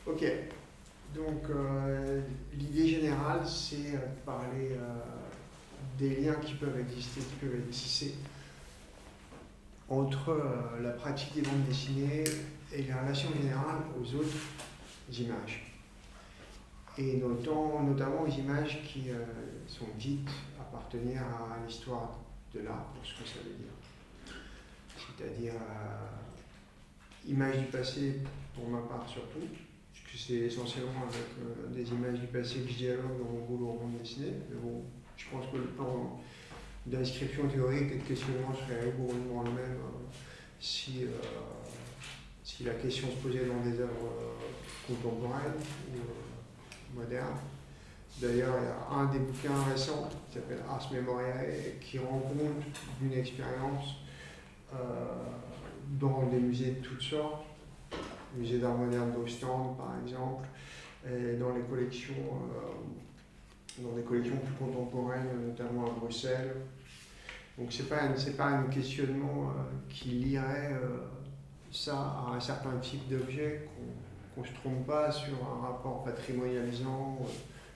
Ok, donc l'idée générale, c'est de parler des liens qui peuvent exister, qui peuvent être tissés entre la pratique des bandes dessinées et les relations générales aux autres images. Et notamment aux images qui sont dites appartenir à l'histoire de l'art, pour ce que ça veut dire. C'est-à-dire images du passé, pour ma part surtout, puisque c'est essentiellement avec des images du passé que je dialogue dans mon boulot en bande dessinée. Mais bon, je pense que le plan d'inscription théorique et de questionnement serait rigoureusement le même si la question se posait dans des œuvres contemporaines ou modernes. D'ailleurs, il y a un des bouquins récents qui s'appelle Ars Memoriae qui rend compte d'une expérience dans des musées de toutes sortes, le musée d'art moderne d'Ostende par exemple, et dans des collections plus contemporaines, notamment à Bruxelles. Donc c'est pas un questionnement qui lierait ça à un certain type d'objet, qu'on ne se trompe pas sur un rapport patrimonialisant.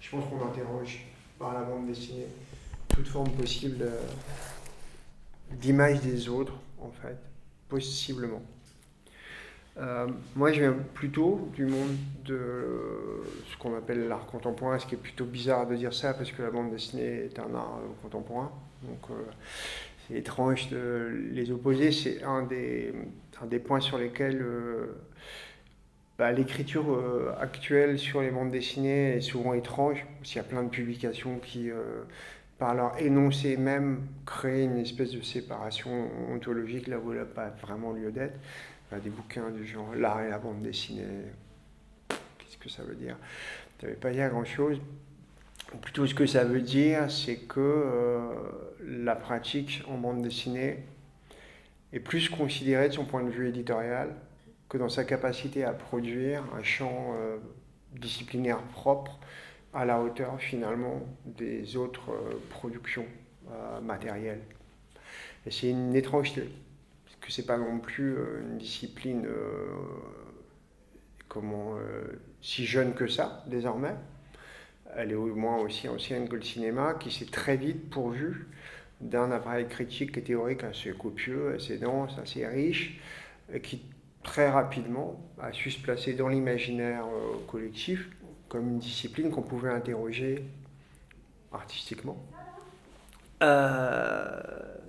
Je pense qu'on interroge par la bande dessinée toute forme possible d'image des autres, en fait, possiblement. Moi, je viens plutôt du monde de ce qu'on appelle l'art contemporain, ce qui est plutôt bizarre de dire ça, parce que la bande dessinée est un art contemporain. Donc, c'est étrange de les opposer. C'est un des points sur lesquels l'écriture actuelle sur les bandes dessinées est souvent étrange. Il y a plein de publications qui, par leur énoncé même, créent une espèce de séparation ontologique là où elle n'a pas vraiment lieu d'être. Des bouquins du genre l'art et la bande dessinée, qu'est-ce que ça veut dire? Ça ne veut pas dire grand-chose. Plutôt, ce que ça veut dire, c'est que la pratique en bande dessinée est plus considérée de son point de vue éditorial que dans sa capacité à produire un champ disciplinaire propre à la hauteur finalement des autres productions matérielles. Et c'est une étrangeté, parce que c'est pas non plus une discipline si jeune que ça désormais. Elle est au moins aussi ancienne que le cinéma, qui s'est très vite pourvue d'un appareil critique et théorique assez copieux, assez dense, assez riche, qui très rapidement a su se placer dans l'imaginaire collectif comme une discipline qu'on pouvait interroger artistiquement.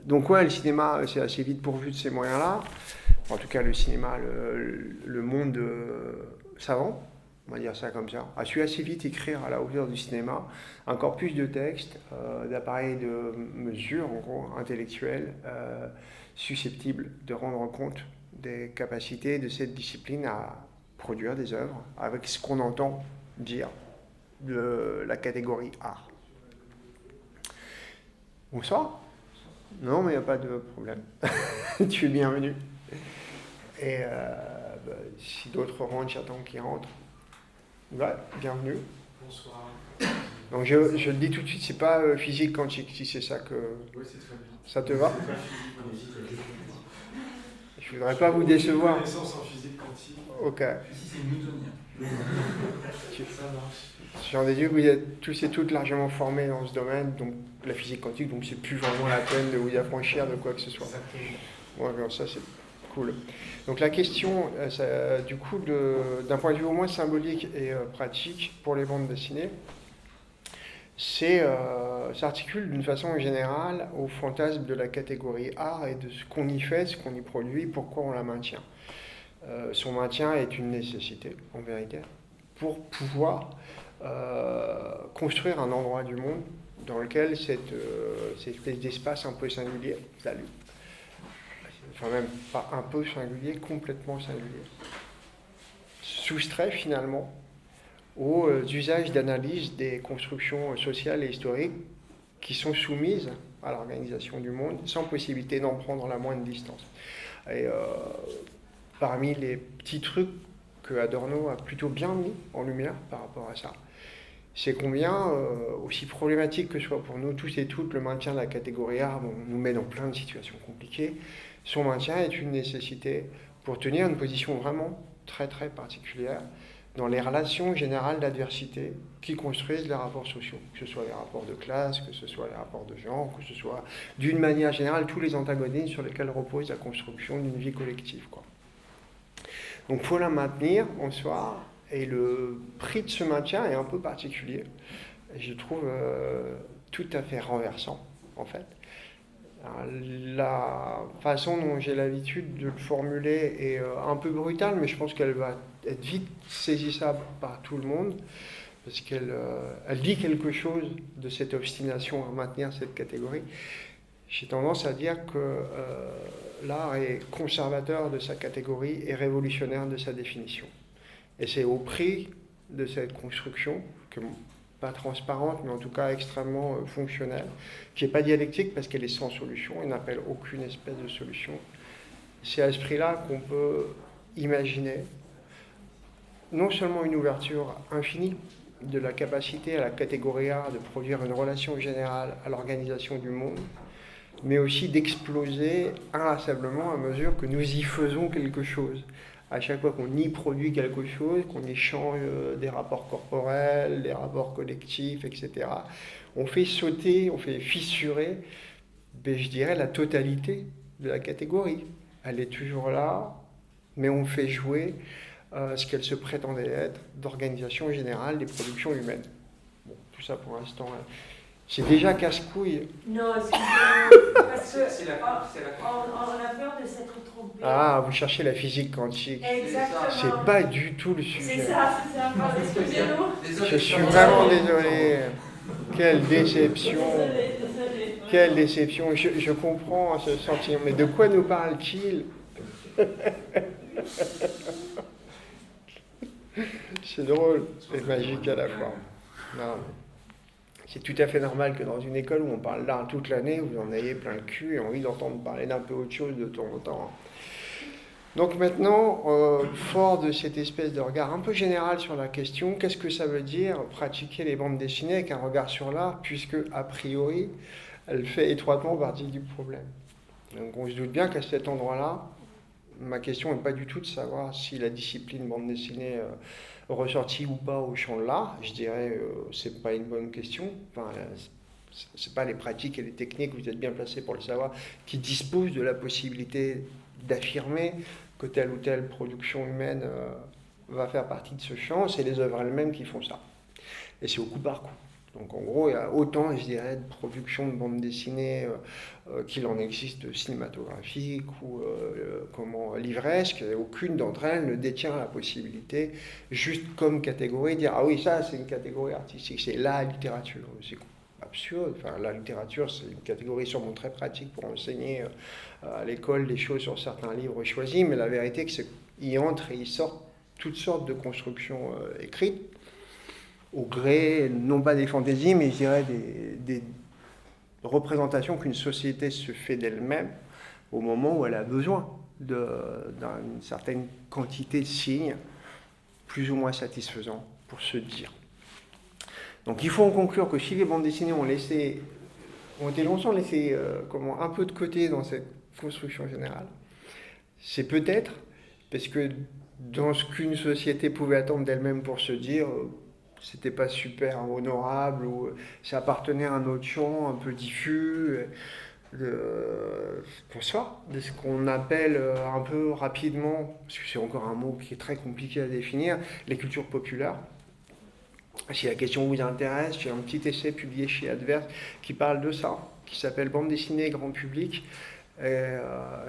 Donc ouais, le cinéma c'est assez vite pourvu de ces moyens-là. En tout cas, le cinéma, le monde savant, on va dire ça comme ça, a su assez vite écrire à la hauteur du cinéma un corpus de textes, d'appareils de mesure, en gros, intellectuels, susceptibles de rendre compte des capacités de cette discipline à produire des œuvres avec ce qu'on entend dire de la catégorie art. Bonsoir. Non, mais il n'y a pas de problème. Tu es bienvenu. Et si d'autres rentrent, j'attends qu'ils rentrent. Ouais, bienvenue. Bonsoir. Donc je le dis tout de suite, c'est pas physique quantique, si c'est ça que... Oui, c'est très bien. Ça te va? C'est pas physique quantique. Je voudrais pas vous décevoir. Connaissance en physique quantique. Ok. Ici, c'est newtonien. Ça marche. J'en déduis que vous êtes tous et toutes largement formés dans ce domaine, donc la physique quantique, donc c'est plus vraiment la peine de vous affranchir de quoi que ce soit. Exactement. Ouais, ça c'est cool. Donc la question, du coup, d'un point de vue au moins symbolique et pratique pour les bandes dessinées, s'articule d'une façon générale au fantasme de la catégorie art et de ce qu'on y fait, ce qu'on y produit, pourquoi on la maintient. Son maintien est une nécessité, en vérité, pour pouvoir construire un endroit du monde dans lequel cette espèce d'espace un peu singulier, enfin même pas un peu singulier, complètement singulier, soustrait finalement aux usages d'analyse des constructions sociales et historiques qui sont soumises à l'organisation du monde sans possibilité d'en prendre la moindre distance. Et parmi les petits trucs que Adorno a plutôt bien mis en lumière par rapport à ça, c'est combien, aussi problématique que soit pour nous tous et toutes le maintien de la catégorie art, nous met dans plein de situations compliquées, son maintien est une nécessité pour tenir une position vraiment très très particulière dans les relations générales d'adversité qui construisent les rapports sociaux, que ce soit les rapports de classe, que ce soit les rapports de genre, que ce soit d'une manière générale tous les antagonismes sur lesquels repose la construction d'une vie collective, quoi. Donc il faut la maintenir en soi, et le prix de ce maintien est un peu particulier, et je trouve tout à fait renversant en fait. Alors, la façon dont j'ai l'habitude de le formuler est un peu brutale, mais je pense qu'elle va être vite saisissable par tout le monde, parce qu'elle elle dit quelque chose de cette obstination à maintenir cette catégorie. J'ai tendance à dire que l'art est conservateur de sa catégorie et révolutionnaire de sa définition. Et c'est au prix de cette construction, pas transparente, mais en tout cas extrêmement fonctionnelle, qui n'est pas dialectique parce qu'elle est sans solution et n'appelle aucune espèce de solution. C'est à ce prix-là qu'on peut imaginer non seulement une ouverture infinie de la capacité à la catégorie art de produire une relation générale à l'organisation du monde, mais aussi d'exploser inlassablement à mesure que nous y faisons quelque chose. À chaque fois qu'on y produit quelque chose, qu'on y change des rapports corporels, des rapports collectifs, etc., on fait sauter, on fait fissurer, je dirais, la totalité de la catégorie. Elle est toujours là, mais on fait jouer ce qu'elle se prétendait être d'organisation générale des productions humaines. Bon, tout ça pour l'instant, c'est déjà casse-couille. Non, excusez-moi, parce que on a peur de s'être trompé. Ah, vous cherchez la physique quantique. Exactement. C'est pas du tout le sujet. C'est ça, pardon, excusez-nous. Je suis vraiment désolé. Quelle déception. Désolé. Quelle déception. Je comprends ce sentiment. Mais de quoi nous parle-t-il? C'est drôle et magique à la fois. Non. C'est tout à fait normal que dans une école où on parle d'art toute l'année, vous en ayez plein le cul et envie d'entendre parler d'un peu autre chose de temps en temps. Donc maintenant, fort de cette espèce de regard un peu général sur la question, qu'est-ce que ça veut dire pratiquer les bandes dessinées avec un regard sur l'art, puisque, a priori, elle fait étroitement partie du problème. Donc on se doute bien qu'à cet endroit-là, ma question n'est pas du tout de savoir si la discipline bande dessinée ressortie ou pas au champ de l'art. Je dirais c'est pas une bonne question. Enfin, c'est pas les pratiques et les techniques, vous êtes bien placés pour le savoir, qui disposent de la possibilité d'affirmer que telle ou telle production humaine va faire partie de ce champ. C'est les œuvres elles-mêmes qui font ça. Et c'est au coup par coup. Donc en gros, il y a autant, je dirais, de productions de bande dessinée qu'il en existe cinématographiques ou livresques. Aucune d'entre elles ne détient la possibilité, juste comme catégorie, de dire « Ah oui, ça c'est une catégorie artistique, c'est la littérature ». C'est absurde. Enfin, la littérature, c'est une catégorie sûrement très pratique pour enseigner à l'école des choses sur certains livres choisis, mais la vérité c'est qu'il entre et il sort toutes sortes de constructions écrites, au gré, non pas des fantaisies, mais je dirais des représentations qu'une société se fait d'elle-même au moment où elle a besoin d'une certaine quantité de signes plus ou moins satisfaisants pour se dire. Donc il faut en conclure que si les bandes dessinées ont été longtemps laissées un peu de côté dans cette construction générale, c'est peut-être parce que dans ce qu'une société pouvait attendre d'elle-même pour se dire c'était pas super honorable ou ça appartenait à un autre champ un peu diffus, pour ça, de ce qu'on appelle un peu rapidement, parce que c'est encore un mot qui est très compliqué à définir, les cultures populaires. Si la question vous intéresse, j'ai un petit essai publié chez Adverse qui parle de ça, qui s'appelle Bande dessinée grand public,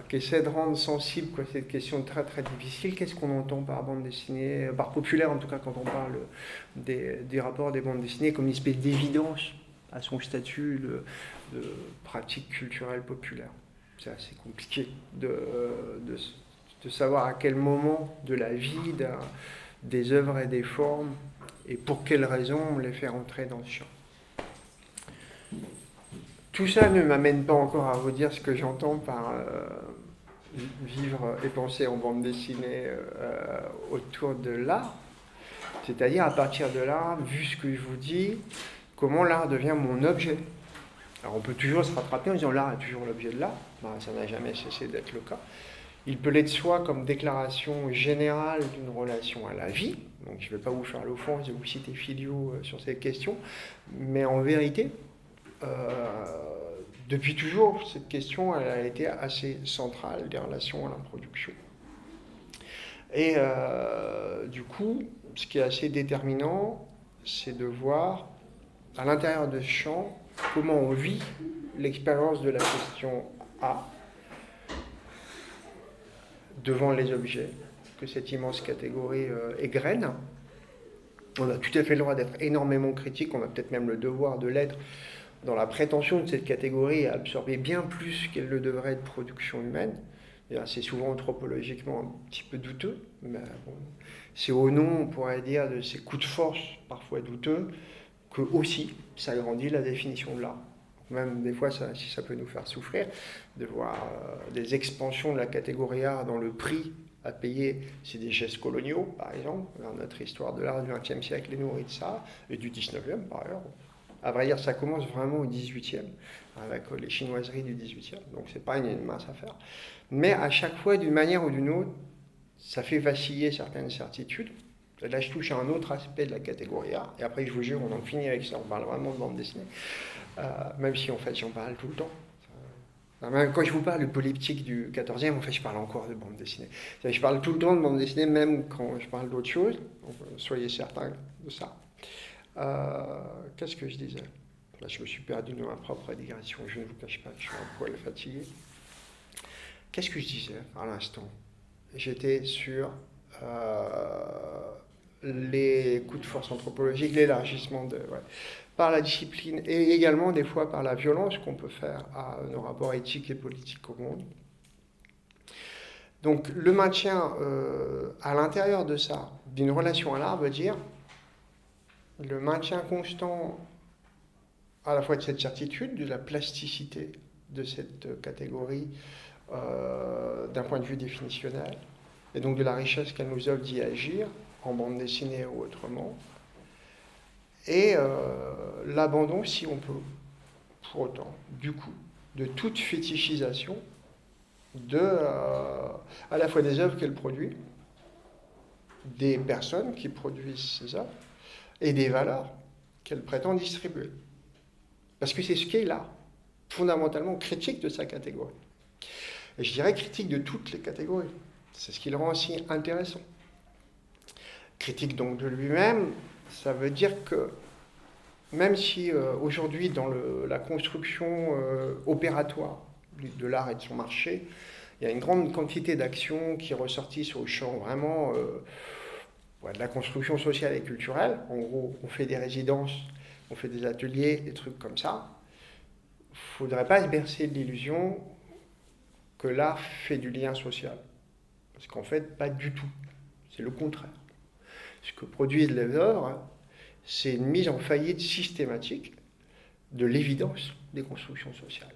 qui essaie de rendre sensible cette question très très difficile. Qu'est-ce qu'on entend par bande dessinée, par populaire en tout cas quand on parle des rapports des bandes dessinées, comme une espèce d'évidence à son statut de pratique culturelle populaire. C'est assez compliqué de savoir à quel moment de la vie des œuvres et des formes et pour quelles raisons on les fait rentrer dans ce champ. Tout ça ne m'amène pas encore à vous dire ce que j'entends par vivre et penser en bande dessinée autour de l'art. C'est-à-dire, à partir de là, vu ce que je vous dis, comment l'art devient mon objet. Alors on peut toujours se rattraper en disant l'art est toujours l'objet de l'art. Ça n'a jamais cessé d'être le cas. Il peut l'être soit comme déclaration générale d'une relation à la vie, donc je ne vais pas vous faire l'offense de vous citer Filio sur cette question, mais en vérité, depuis toujours, cette question elle a été assez centrale des relations à la production. Et du coup, ce qui est assez déterminant, c'est de voir à l'intérieur de ce champ comment on vit l'expérience de la question A devant les objets, que cette immense catégorie égrène. On a tout à fait le droit d'être énormément critique, on a peut-être même le devoir de l'être, dans la prétention de cette catégorie à absorber bien plus qu'elle le devrait de production humaine. C'est souvent anthropologiquement un petit peu douteux, mais bon, c'est au nom, on pourrait dire, de ces coups de force parfois douteux, que aussi ça agrandit la définition de l'art. Même des fois, ça peut nous faire souffrir de voir des expansions de la catégorie art dans le prix à payer. C'est des gestes coloniaux, par exemple. Notre histoire de l'art du XXe siècle est nourrie de ça, et du XIXe, par ailleurs. À vrai dire, ça commence vraiment au XVIIIe, avec les chinoiseries du XVIIIe, donc c'est pas une mince affaire. Mais à chaque fois, d'une manière ou d'une autre, ça fait vaciller certaines certitudes. Là, je touche à un autre aspect de la catégorie art, et après, je vous jure, on en finit avec ça, on parle vraiment de bande dessinée, même si, en fait, j'en parle tout le temps. Même quand je vous parle de polyptyque du 14e, en fait, je parle encore de bande dessinée. Je parle tout le temps de bande dessinée, même quand je parle d'autre chose, donc soyez certains de ça. Qu'est-ce que je disais? Là, je me suis perdu dans ma propre digression, je ne vous cache pas que je suis un poil fatigué. Qu'est-ce que je disais à l'instant? J'étais sur les coups de force anthropologiques, l'élargissement par la discipline et également des fois par la violence qu'on peut faire à nos rapports éthiques et politiques au monde. Donc le maintien à l'intérieur de ça, d'une relation à l'art, veut dire le maintien constant à la fois de cette certitude, de la plasticité de cette catégorie d'un point de vue définitionnel, et donc de la richesse qu'elle nous offre d'y agir, en bande dessinée ou autrement, et l'abandon, si on peut, pour autant, du coup, de toute fétichisation à la fois des œuvres qu'elle produit, des personnes qui produisent ces œuvres, et des valeurs qu'elle prétend distribuer. Parce que c'est ce qu'est l'art, fondamentalement critique de sa catégorie. Et je dirais critique de toutes les catégories. C'est ce qui le rend aussi intéressant. Critique donc de lui-même, ça veut dire que même si aujourd'hui dans la construction opératoire de l'art et de son marché, il y a une grande quantité d'actions qui ressortissent au champ vraiment de la construction sociale et culturelle. En gros, on fait des résidences, on fait des ateliers, des trucs comme ça. Il ne faudrait pas se bercer de l'illusion que l'art fait du lien social. Parce qu'en fait, pas du tout. C'est le contraire. Ce que produisent les œuvres, c'est une mise en faillite systématique de l'évidence des constructions sociales.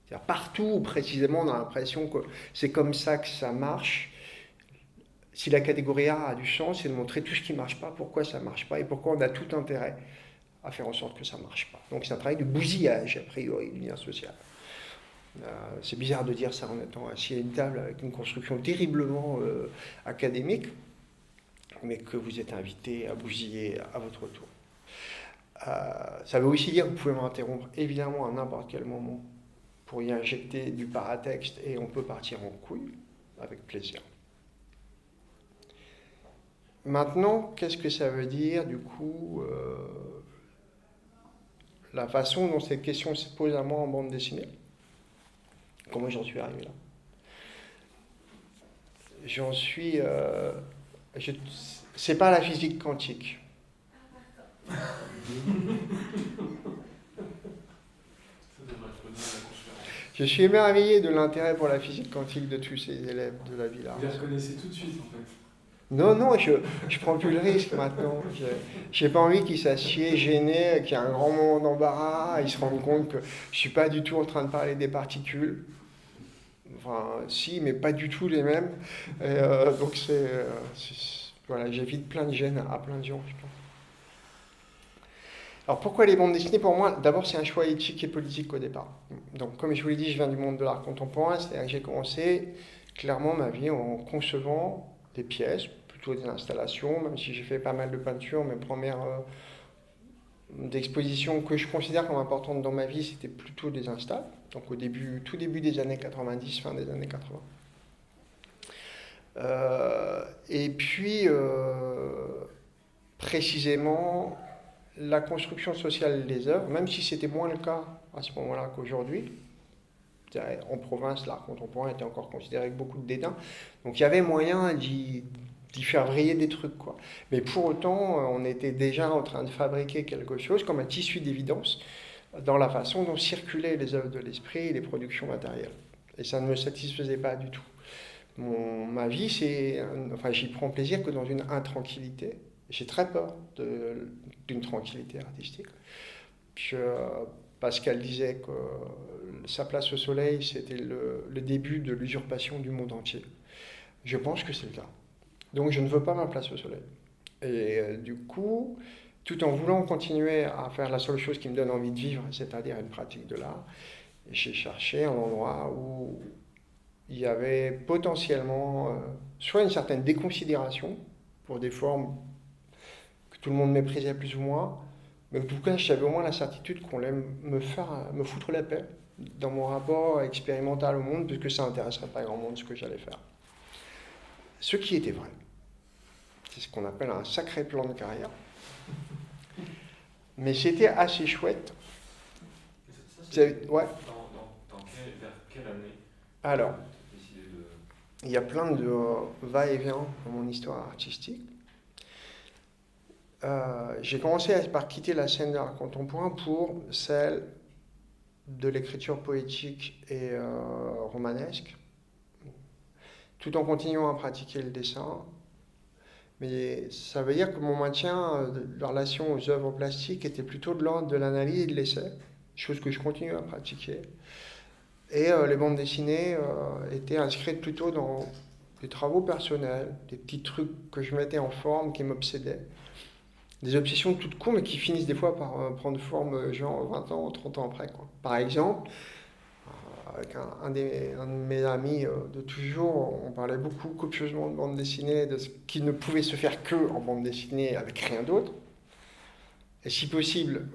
C'est-à-dire partout, précisément, on a l'impression que c'est comme ça que ça marche. Si la catégorie art a du sens, c'est de montrer tout ce qui ne marche pas, pourquoi ça ne marche pas, et pourquoi on a tout intérêt à faire en sorte que ça ne marche pas. Donc c'est un travail de bousillage, a priori, du lien social. C'est bizarre de dire ça en étant assis à une table avec une construction terriblement académique, mais que vous êtes invité à bousiller à votre tour. Ça veut aussi dire que vous pouvez m'interrompre évidemment à n'importe quel moment pour y injecter du paratexte et on peut partir en couille avec plaisir. Maintenant, qu'est-ce que ça veut dire du coup la façon dont cette question se pose à moi en bande dessinée? Comment j'en suis arrivé là? J'en suis... c'est pas la physique quantique. Je suis émerveillé de l'intérêt pour la physique quantique de tous ces élèves de la Villa. Vous la reconnaissez tout de suite, en fait. Non, je prends plus le risque maintenant. J'ai pas envie qu'ils s'assiedent gênés, qu'il y ait un grand moment d'embarras, ils se rendent compte que je suis pas du tout en train de parler des particules. Enfin, si, mais pas du tout les mêmes. Et, donc voilà, j'évite plein de gênes à plein de gens, je pense. Alors pourquoi les bandes dessinées? Pour moi, d'abord c'est un choix éthique et politique au départ. Donc comme je vous l'ai dit, je viens du monde de l'art contemporain, c'est-à-dire que j'ai commencé clairement ma vie en concevant des pièces, plutôt des installations, même si j'ai fait pas mal de peinture. Mes premières d'expositions que je considère comme importantes dans ma vie, c'était plutôt des installs. Donc tout début des années 90, fin des années 80. Et puis, précisément, la construction sociale des œuvres, même si c'était moins le cas à ce moment-là qu'aujourd'hui. En province, l'art contemporain était encore considéré avec beaucoup de dédain. Donc il y avait moyen d'y faire vriller des trucs, quoi. Mais pour autant, on était déjà en train de fabriquer quelque chose comme un tissu d'évidence dans la façon dont circulaient les œuvres de l'esprit et les productions matérielles. Et ça ne me satisfaisait pas du tout. Ma vie, j'y prends plaisir que dans une intranquillité. J'ai très peur d'une tranquillité artistique. Pascal disait que sa place au soleil, c'était le début de l'usurpation du monde entier. Je pense que c'est le cas. Donc je ne veux pas ma place au soleil. Et du coup, tout en voulant continuer à faire la seule chose qui me donne envie de vivre, c'est-à-dire une pratique de l'art, j'ai cherché un endroit où il y avait potentiellement soit une certaine déconsidération pour des formes que tout le monde méprisait plus ou moins, mais en tout cas, j'avais au moins la certitude qu'on allait me foutre la paix dans mon rapport expérimental au monde, puisque ça n'intéresserait pas grand monde ce que j'allais faire. Ce qui était vrai. C'est ce qu'on appelle un sacré plan de carrière. Mais c'était assez chouette. Ouais. Vers quelle année? Alors, il y a plein de va-et-vient dans mon histoire artistique. J'ai commencé par quitter la scène de l'art contemporain pour celle de l'écriture poétique et romanesque, tout en continuant à pratiquer le dessin. Mais ça veut dire que mon maintien de relation aux œuvres plastiques était plutôt de l'ordre de l'analyse et de l'essai, chose que je continue à pratiquer. Et les bandes dessinées étaient inscrites plutôt dans des travaux personnels, des petits trucs que je mettais en forme qui m'obsédaient. Des obsessions toutes courtes, mais qui finissent des fois par prendre forme genre 20 ans, 30 ans après, quoi. Par exemple, avec un de mes amis de toujours, on parlait beaucoup copieusement de bande dessinée, de ce qui ne pouvait se faire que en bande dessinée avec rien d'autre. Et si possible,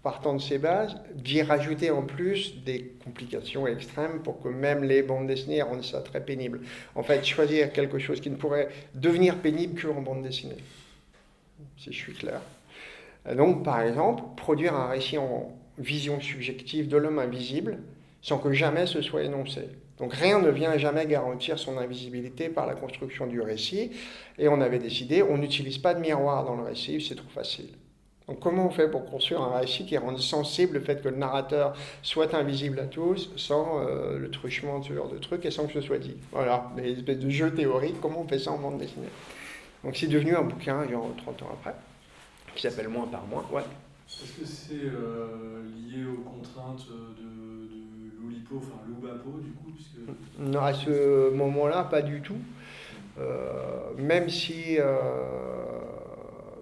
partant de ces bases, d'y rajouter en plus des complications extrêmes pour que même les bandes dessinées rendent ça très pénible. En fait, choisir quelque chose qui ne pourrait devenir pénible qu'en bande dessinée. Si je suis clair. Donc, par exemple, produire un récit en vision subjective de l'homme invisible sans que jamais ce soit énoncé. Donc, rien ne vient jamais garantir son invisibilité par la construction du récit. Et on avait décidé, on n'utilise pas de miroir dans le récit, c'est trop facile. Donc, comment on fait pour construire un récit qui rende sensible le fait que le narrateur soit invisible à tous, sans le truchement de ce genre de trucs et sans que ce soit dit? Voilà, des espèces de jeux théoriques, comment on fait ça en bande dessinée? Donc c'est devenu un bouquin, genre 30 ans après, qui s'appelle Moins par moins. Ouais. Est-ce que c'est lié aux contraintes de l'Oulipo, enfin l'Oubapo du coup puisque... Non, à ce moment-là, pas du tout. Même si,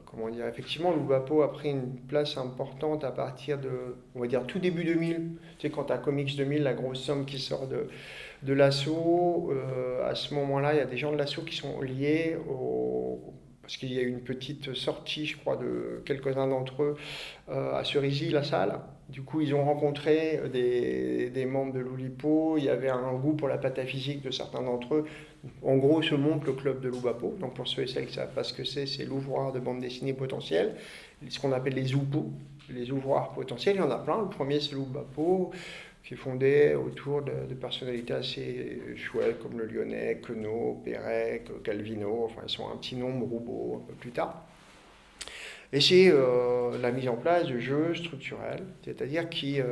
comment dire, effectivement, l'Oubapo a pris une place importante à partir de, on va dire, tout début 2000. Tu sais, quand tu as Comics 2000, la grosse somme qui sort de l'assaut, à ce moment-là, il y a des gens de l'assaut qui sont liés parce qu'il y a eu une petite sortie, je crois, de quelques-uns d'entre eux à Cerisy, la salle. Du coup, ils ont rencontré des membres de l'Oulipo. Il y avait un goût pour la pataphysique de certains d'entre eux. En gros, se monte le club de l'Oubapo. Donc, pour ceux et celles qui ne savent pas ce que c'est l'ouvroir de bande dessinée potentielle, ce qu'on appelle les OUPO, les ouvroirs potentiels. Il y en a plein. Le premier, c'est l'Oubapo, qui est fondé autour de personnalités assez chouettes comme le Lyonnais, Queneau, Pérec, Calvino, enfin ils sont un petit nombre, Roubaud un peu plus tard. Et c'est la mise en place de jeux structurels, c'est-à-dire qui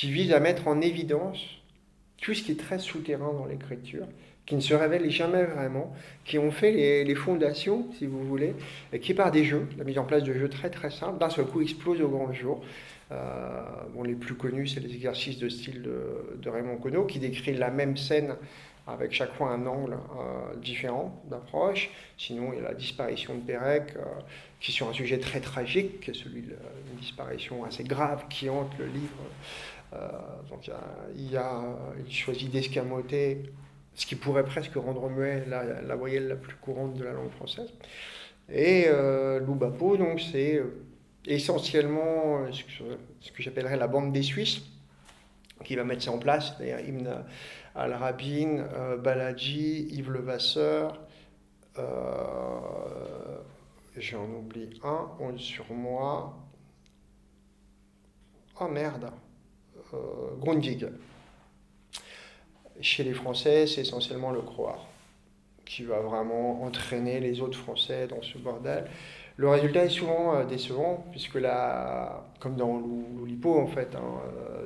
visent à mettre en évidence tout ce qui est très souterrain dans l'écriture, qui ne se révèlent jamais vraiment, qui ont fait les fondations, si vous voulez, et qui par des jeux, la mise en place de jeux très très simples, d'un seul coup explosent au grand jour. Les plus connus, c'est les exercices de style de Raymond Queneau, qui décrit la même scène avec chaque fois un angle différent d'approche. Sinon, il y a la disparition de Pérec, qui est sur un sujet très tragique, qui est celui d'une disparition assez grave qui hante le livre Donc il choisit d'escamoter ce qui pourrait presque rendre muet la voyelle la plus courante de la langue française. Et l'oubapo, donc c'est essentiellement ce que j'appellerais la bande des Suisses, qui va mettre ça en place, c'est-à-dire Ibn al-Rabin, Baladji, Yves Levasseur, j'en oublie un, on sur moi. Oh merde, Grundig. Chez les Français, c'est essentiellement le Croar qui va vraiment entraîner les autres Français dans ce bordel. Le résultat est souvent décevant, puisque comme dans l'Oulipo en fait,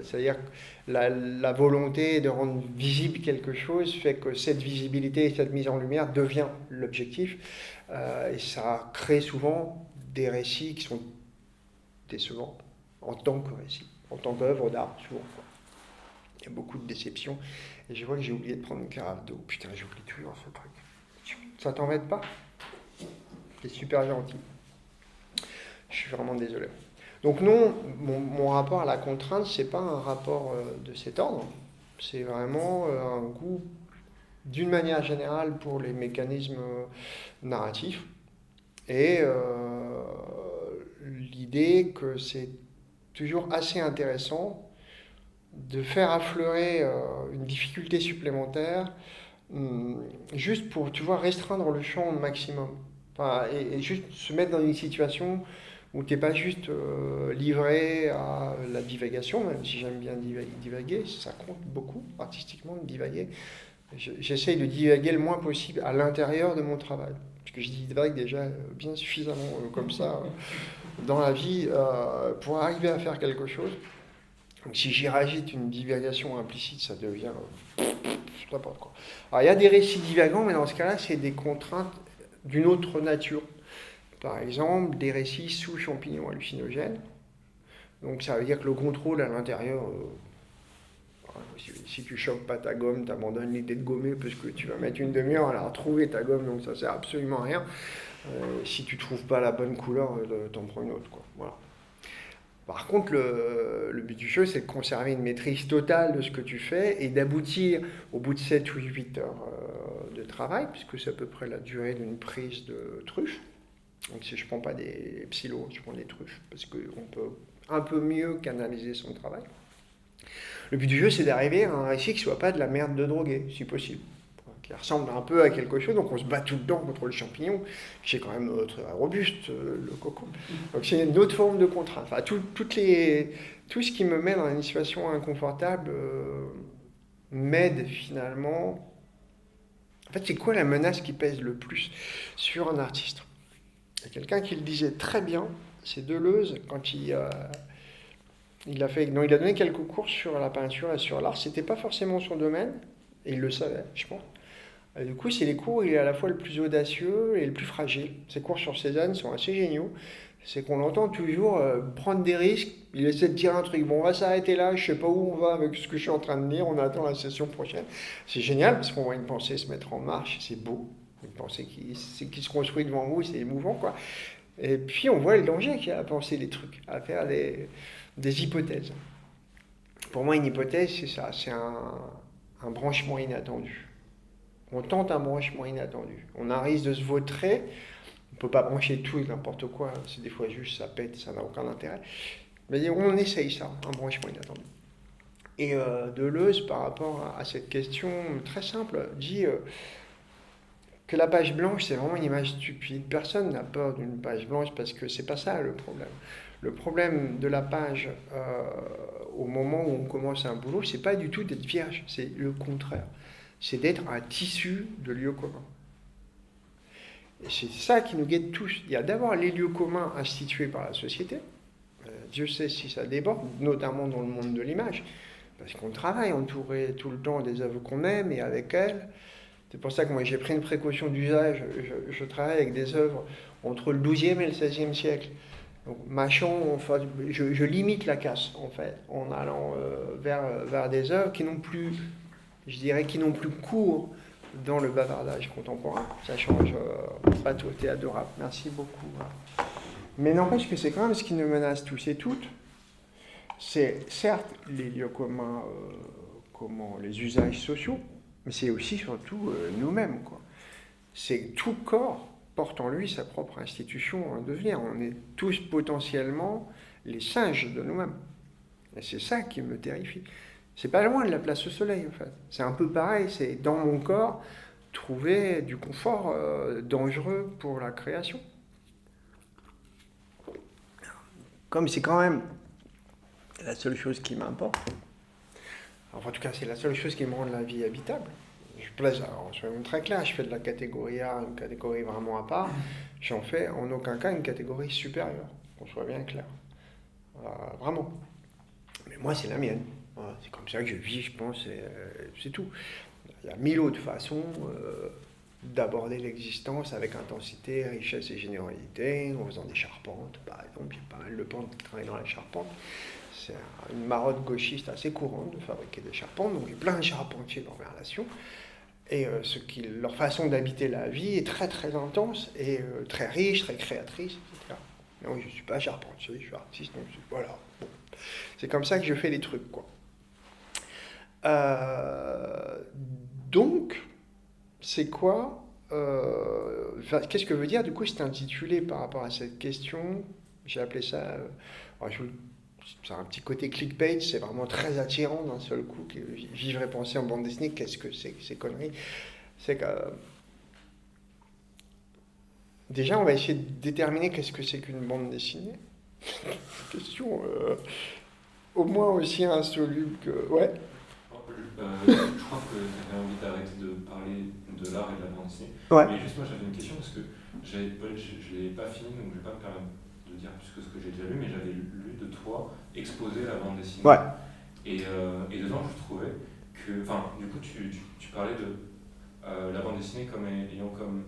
c'est-à-dire que la volonté de rendre visible quelque chose fait que cette visibilité et cette mise en lumière devient l'objectif, et ça crée souvent des récits qui sont décevants en tant que récit, en tant qu'œuvre d'art, souvent. Il y a beaucoup de déceptions, et je vois que j'ai oublié de prendre une carafe d'eau. Putain, j'oublie toujours ce truc. Ça t'embête pas? T'es super gentil. Je suis vraiment désolé. Donc non, mon rapport à la contrainte, c'est pas un rapport de cet ordre. C'est vraiment un goût, d'une manière générale, pour les mécanismes narratifs. Et l'idée que c'est toujours assez intéressant de faire affleurer une difficulté supplémentaire juste pour, tu vois, restreindre le champ au maximum. Enfin, et juste se mettre dans une situation où tu n'es pas juste livré à la divagation, même si j'aime bien divaguer, ça compte beaucoup artistiquement de divaguer. J'essaye de divaguer le moins possible à l'intérieur de mon travail. Parce que je divague déjà bien suffisamment comme ça dans la vie pour arriver à faire quelque chose. Donc si j'y rajoute une divagation implicite, ça devient n'importe quoi. Alors il y a des récits divagants, mais dans ce cas-là, c'est des contraintes d'une autre nature. Par exemple, des récits sous champignons hallucinogènes. Donc ça veut dire que le contrôle à l'intérieur, si tu chopes pas ta gomme, tu abandonnes l'idée de gommer parce que tu vas mettre une demi-heure à la retrouver ta gomme, donc ça sert absolument à rien. Si tu trouves pas la bonne couleur, t'en prends une autre, quoi. Voilà. Par contre, le but du jeu, c'est de conserver une maîtrise totale de ce que tu fais et d'aboutir au bout de 7 ou 8 heures de travail, puisque c'est à peu près la durée d'une prise de truffe. Donc si je ne prends pas des psylos, je prends des truffes, parce qu'on peut un peu mieux canaliser son travail. Le but du jeu, c'est d'arriver à un récit qui ne soit pas de la merde de drogué, si possible. Qui ressemble un peu à quelque chose, donc on se bat tout le temps contre le champignon, qui est quand même très robuste, le coco. Donc c'est une autre forme de contrainte. Enfin, tout ce qui me met dans une situation inconfortable m'aide finalement. En fait, c'est quoi la menace qui pèse le plus sur un artiste? Il y a quelqu'un qui le disait très bien, c'est Deleuze, quand il a donné quelques cours sur la peinture et sur l'art. C'était pas forcément son domaine, et il le savait, je pense. Et du coup, c'est les cours où il est à la fois le plus audacieux et le plus fragile. Ces cours sur Cézanne sont assez géniaux. C'est qu'on l'entend toujours prendre des risques. Il essaie de dire un truc. Bon, on va s'arrêter là, je sais pas où on va avec ce que je suis en train de dire, on attend la session prochaine. C'est génial parce qu'on voit une pensée se mettre en marche, c'est beau. Une pensée qui se construit devant vous, c'est émouvant, quoi. Et puis on voit le danger qu'il y a à penser des trucs, à faire des hypothèses. Pour moi, une hypothèse, c'est ça, c'est un branchement inattendu. On tente un branchement inattendu. On a un risque de se vautrer. On ne peut pas brancher tout et n'importe quoi. C'est des fois juste, ça pète, ça n'a aucun intérêt. Mais on essaye ça, un branchement inattendu. Et Deleuze, par rapport à cette question très simple, dit que la page blanche, c'est vraiment une image stupide. Personne n'a peur d'une page blanche parce que c'est pas ça le problème. Le problème de la page au moment où on commence un boulot, c'est pas du tout d'être vierge, c'est le contraire. C'est d'être un tissu de lieux communs. Et c'est ça qui nous guette tous. Il y a d'abord les lieux communs institués par la société. Dieu sait si ça déborde, notamment dans le monde de l'image. Parce qu'on travaille entouré tout le temps des œuvres qu'on aime et avec elles. C'est pour ça que moi j'ai pris une précaution d'usage. Je travaille avec des œuvres entre le XIIe et le XVIe siècle. Donc ma chambre, enfin, je limite la casse en fait, en allant vers des œuvres qui n'ont plus, je dirais, qui n'ont plus cours dans le bavardage contemporain. Ça change pas tout, t'es adorable, merci beaucoup. Mais n'empêche que c'est quand même ce qui nous menace tous et toutes. c'est certes les lieux communs, les usages sociaux, mais c'est aussi surtout nous-mêmes, quoi. C'est tout corps porte en lui sa propre institution en devenir. On est tous potentiellement les singes de nous-mêmes. Et c'est ça qui me terrifie. C'est pas loin de la place au soleil, en fait. C'est un peu pareil, c'est dans mon corps trouver du confort dangereux pour la création. Comme c'est quand même la seule chose qui m'importe, enfin, en tout cas c'est la seule chose qui me rend la vie habitable. Alors, soyons très clairs, je fais de la catégorie A une catégorie vraiment à part, j'en fais en aucun cas une catégorie supérieure, qu'on soit bien clair. Vraiment. Mais moi c'est la mienne. Voilà, c'est comme ça que je vis, je pense, et c'est tout. Il y a mille autres façons d'aborder l'existence avec intensité, richesse et générosité, en faisant des charpentes, par exemple. Il y a pas mal de pentes qui travaillent dans la charpente. C'est une marotte gauchiste assez courante de fabriquer des charpentes, donc il y a plein de charpentiers dans mes relations. Et leur façon d'habiter la vie est très très intense et très riche, très créatrice, etc. Non, je ne suis pas charpentier, je suis artiste, donc voilà. Bon. C'est comme ça que je fais les trucs, quoi. Donc, c'est quoi qu'est-ce que veut dire, du coup, c'est intitulé par rapport à cette question, j'ai appelé ça, c'est un petit côté clickbait, c'est vraiment très attirant d'un seul coup, vivre et penser en bande dessinée, qu'est-ce que c'est que ces conneries? C'est que, déjà, on va essayer de déterminer qu'est-ce que c'est qu'une bande dessinée. Question au moins aussi insoluble que... Ouais. Je crois que tu avais envie d'arrêter de parler de l'art et de la bande dessinée. Ouais. Mais juste moi j'avais une question parce que je ne l'ai pas fini, donc je ne vais pas me permettre de dire plus que ce que j'ai déjà lu, mais j'avais lu de toi exposer la bande dessinée. Ouais. Et dedans je trouvais que, enfin, du coup tu parlais de la bande dessinée comme ayant comme,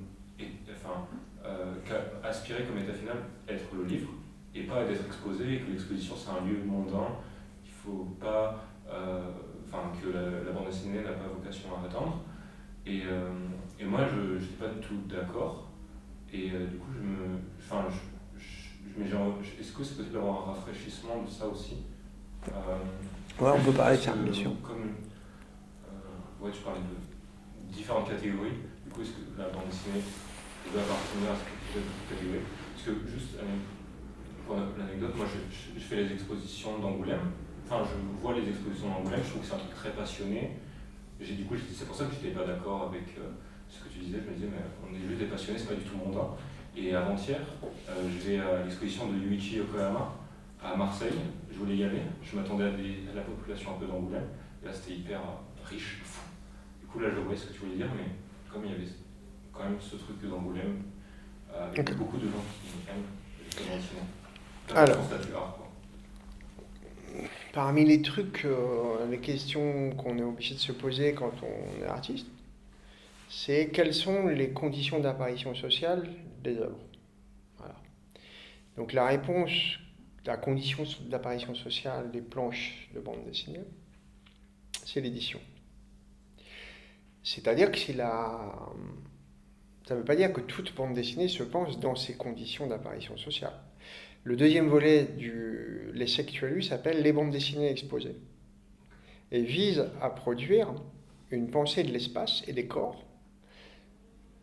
aspirer comme état final être le livre et pas d'être exposé, et que l'exposition c'est un lieu mondain, qu'il faut pas, que la bande dessinée n'a pas vocation à attendre. Et moi je n'étais pas du tout d'accord. Et du coup est-ce que c'est possible d'avoir un rafraîchissement de ça aussi? Ouais, on peut parler de ça, bien sûr. Comme tu parlais de différentes catégories, du coup est-ce que la bande dessinée doit appartenir à cette catégorie? Parce que juste pour l'anecdote, moi je fais les expositions d'Angoulême, je vois les expositions d'Angoulême, je trouve que c'est un truc très passionné. C'est pour ça que je n'étais pas d'accord avec ce que tu disais, je me disais mais on est juste des passionnés, c'est pas du tout mondain. Et avant-hier, je vais à l'exposition de Yuichi Yokoyama à Marseille, je voulais y aller, je m'attendais à la population un peu d'Angoulême, et là c'était hyper riche, fou. Du coup là je voyais ce que tu voulais dire, mais comme il y avait quand même ce truc d'Angoulême, avec beaucoup de gens qui aiment les cinéma. Alors, parmi les trucs, les questions qu'on est obligé de se poser quand on est artiste, c'est quelles sont les conditions d'apparition sociale des œuvres. Voilà. Donc la réponse, la condition d'apparition sociale des planches de bande dessinée, c'est l'édition. C'est-à-dire que ça ne veut pas dire que toute bande dessinée se pense dans ces conditions d'apparition sociale. Le deuxième volet de l'essai que tu as lu s'appelle « Les bandes dessinées exposées » et vise à produire une pensée de l'espace et des corps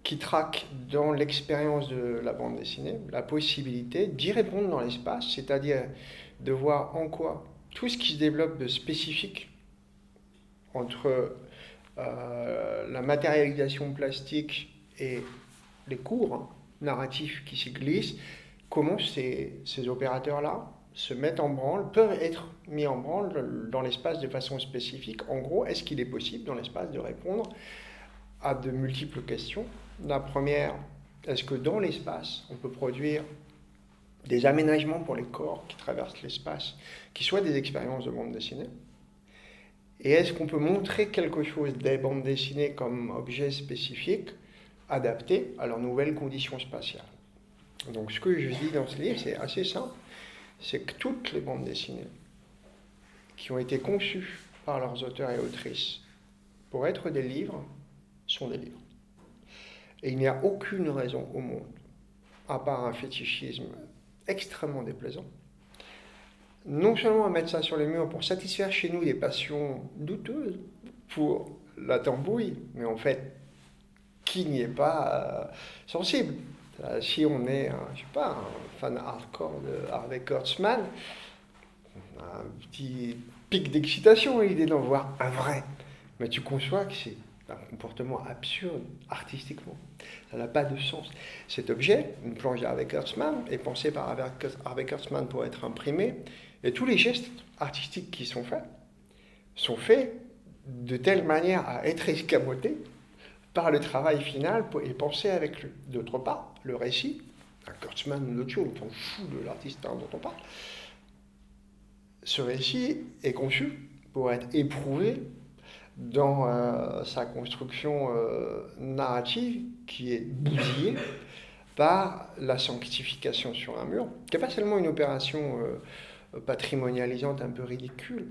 qui traque dans l'expérience de la bande dessinée la possibilité d'y répondre dans l'espace, c'est-à-dire de voir en quoi tout ce qui se développe de spécifique entre la matérialisation plastique et les cours narratifs qui s'y glissent, comment ces opérateurs-là se mettent en branle, peuvent être mis en branle dans l'espace de façon spécifique. En gros, est-ce qu'il est possible dans l'espace de répondre à de multiples questions? La première, est-ce que dans l'espace, on peut produire des aménagements pour les corps qui traversent l'espace, qui soient des expériences de bande dessinée? Et est-ce qu'on peut montrer quelque chose des bandes dessinées comme objet spécifique, adapté à leurs nouvelles conditions spatiales? Donc ce que je dis dans ce livre, c'est assez simple, c'est que toutes les bandes dessinées qui ont été conçues par leurs auteurs et autrices pour être des livres sont des livres. Et il n'y a aucune raison au monde, à part un fétichisme extrêmement déplaisant, non seulement à mettre ça sur les murs pour satisfaire chez nous des passions douteuses pour la tambouille, mais en fait, qui n'y est pas sensible. Si on est, je sais pas, un fan hardcore de Harvey Kurtzman, un petit pic d'excitation à l'idée d'en voir un vrai. Mais tu conçois que c'est un comportement absurde artistiquement. Ça n'a pas de sens. Cet objet, une planche d'Harvey Kurtzman, est pensée par Harvey Kurtzman pour être imprimée, et tous les gestes artistiques qui sont faits de telle manière à être escamotés par le travail final et pensé avec lui. D'autre part, le récit, un Kurtzman ou l'autre chose, on s'en fout de l'artiste dont on parle, ce récit est conçu pour être éprouvé dans sa construction narrative qui est bousillée par la sanctification sur un mur, qui n'est pas seulement une opération patrimonialisante un peu ridicule,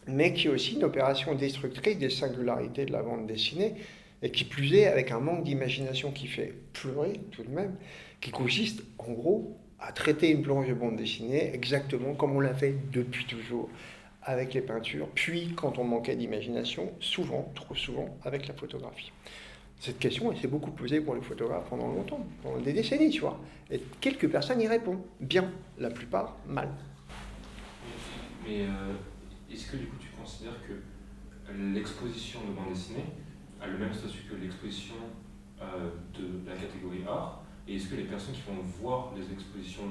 mais qui est aussi une opération destructrice des singularités de la bande dessinée, et qui plus est avec un manque d'imagination qui fait pleurer tout de même, qui consiste en gros à traiter une planche de bande dessinée exactement comme on l'a fait depuis toujours avec les peintures, puis quand on manquait d'imagination, souvent, trop souvent, avec la photographie. Cette question, elle s'est beaucoup posée pour les photographes pendant longtemps, pendant des décennies, tu vois. Et quelques personnes y répondent. Bien, la plupart, mal. Mais est-ce que du coup tu considères que l'exposition de bande dessinée a le même statut que l'exposition de la catégorie art? Et est-ce que les personnes qui vont voir les expositions...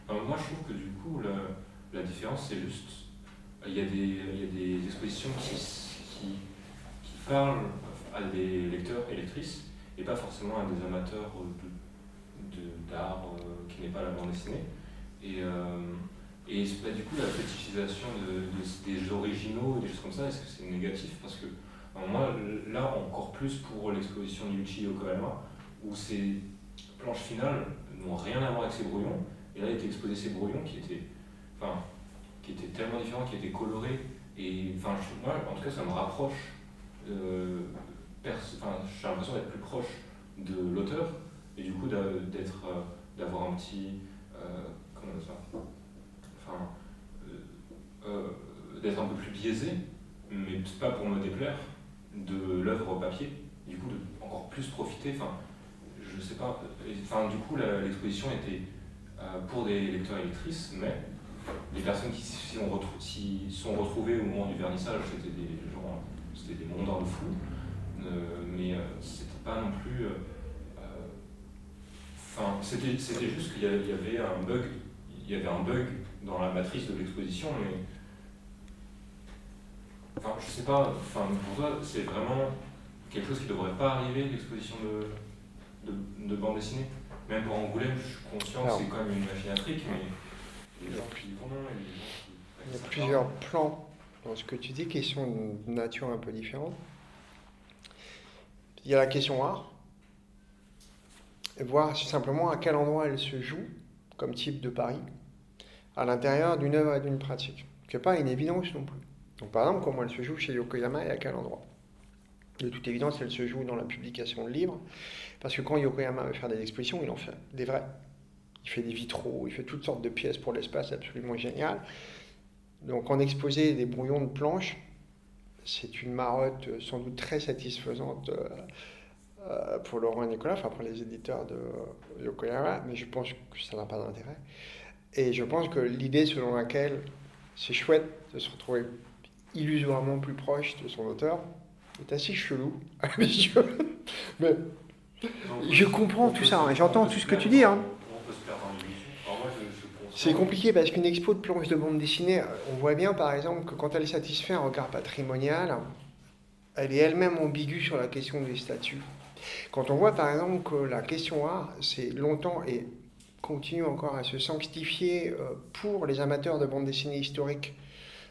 Enfin, moi je trouve que du coup la différence c'est juste... Il y a des expositions qui parlent à des lecteurs et lectrices et pas forcément à des amateurs d'art qui n'est pas la bande dessinée. Et du coup, la fétichisation des originaux et des choses comme ça, est-ce que c'est négatif? Parce que moi, là, encore plus pour l'exposition de Yuichi Yokoyama, où ces planches finales n'ont rien à voir avec ces brouillons, et là, il était exposé ces brouillons qui étaient tellement différents, qui étaient colorés, et moi, en tout cas, ça me rapproche, j'ai l'impression d'être plus proche de l'auteur, et du coup, d'avoir un petit... comment dire ça, d'être un peu plus biaisé, mais pas pour me déplaire, de l'œuvre papier, du coup de encore plus profiter, je sais pas, du coup l'exposition était pour des lecteurs et lectrices, mais les personnes qui s'y sont retrouvées au moment du vernissage, c'était des mondains de fous, mais c'était pas non plus... c'était juste qu'il y avait un bug dans la matrice de l'exposition, mais je sais pas, pour toi c'est vraiment quelque chose qui devrait pas arriver, l'exposition de bande dessinée. Même pour Angoulême, je suis conscient que c'est quand même une machine à fric, mais les gens qui y vont et les gens qui... Il y a plusieurs plans dans ce que tu dis qui sont de nature un peu différente. Il y a la question art, et voir simplement à quel endroit elle se joue, comme type de pari, à l'intérieur d'une œuvre et d'une pratique, qui n'est pas une évidence non plus. Donc par exemple, comment elle se joue chez Yokoyama et à quel endroit? De toute évidence, elle se joue dans la publication de livres, parce que quand Yokoyama veut faire des expositions, il en fait des vrais. Il fait des vitraux, il fait toutes sortes de pièces pour l'espace absolument géniales. Donc en exposer des brouillons de planches, c'est une marotte sans doute très satisfaisante pour Laurent et Nicolas, pour les éditeurs de Yokoyama, mais je pense que ça n'a pas d'intérêt. Et je pense que l'idée selon laquelle c'est chouette de se retrouver illusoirement plus proche de son auteur est assez chelou à mes yeux. Mais je comprends tout ça, j'entends tout ce que tu dis. C'est compliqué parce qu'une expo de planches de bande dessinée, on voit bien par exemple que quand elle satisfait un regard patrimonial, elle est elle-même ambiguë sur la question des statuts. Quand on voit par exemple que la question art, c'est longtemps et continue encore à se sanctifier pour les amateurs de bande dessinée historique.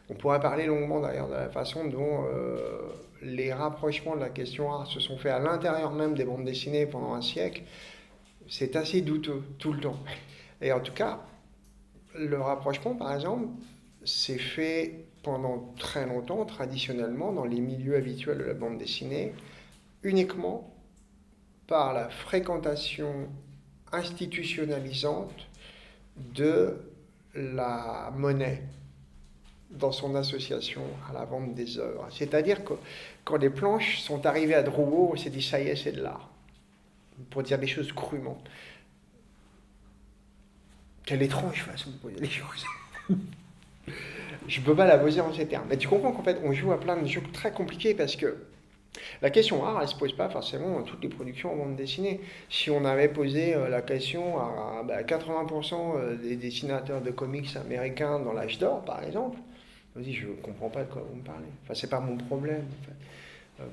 On pourrait parler longuement d'ailleurs de la façon dont les rapprochements de la question art se sont faits à l'intérieur même des bandes dessinées pendant un siècle. C'est assez douteux tout le temps. Et en tout cas, le rapprochement par exemple s'est fait pendant très longtemps, traditionnellement, dans les milieux habituels de la bande dessinée, uniquement par la fréquentation institutionnalisante de la monnaie dans son association à la vente des œuvres. C'est-à-dire que quand les planches sont arrivées à Drouot, on s'est dit ça y est, c'est de l'art. Pour dire les choses crûment. Quelle étrange façon de poser les choses. Je ne peux pas la poser en ces termes. Mais tu comprends qu'en fait, on joue à plein de jeux très compliqués parce que la question art, elle ne se pose pas forcément dans toutes les productions en bande dessinée. Si on avait posé la question à 80% des dessinateurs de comics américains dans l'âge d'or, par exemple, je me dis, je ne comprends pas de quoi vous me parlez. Enfin, c'est pas mon problème. En fait.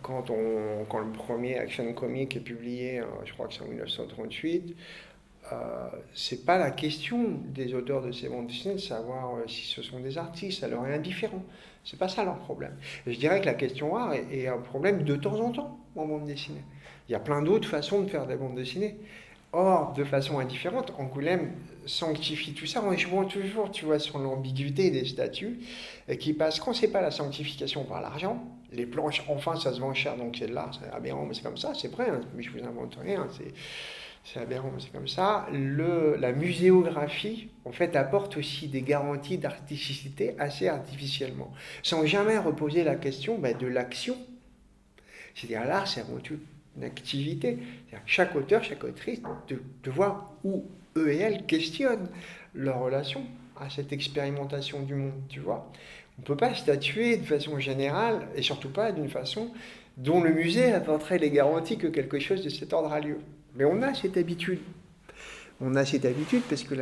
Quand le premier Action Comic est publié, je crois que c'est en 1938, c'est pas la question des auteurs de ces bandes dessinées de savoir si ce sont des artistes, ça leur est indifférent. C'est pas ça leur problème. Et je dirais que la question art est un problème de temps en temps en bande dessinée. Il y a plein d'autres façons de faire des bandes dessinées. Or, de façon indifférente, Angoulême sanctifie tout ça en jouant toujours, tu vois, sur l'ambiguïté des statuts, qui passe, quand c'est pas la sanctification par l'argent, les planches, enfin, ça se vend cher, donc c'est de l'art, c'est aberrant, mais c'est comme ça, c'est vrai, hein, mais je vous invente rien, c'est aberrant, mais c'est comme ça. La muséographie, en fait, apporte aussi des garanties d'artisticité assez artificiellement, sans jamais reposer la question de l'action. C'est-à-dire, l'art, c'est avant tout une activité. Chaque auteur, chaque autrice, de voir où eux et elles questionnent leur relation à cette expérimentation du monde, tu vois. On ne peut pas statuer de façon générale, et surtout pas d'une façon dont le musée apporterait les garanties que quelque chose de cet ordre a lieu. Mais on a cette habitude. On a cette habitude parce que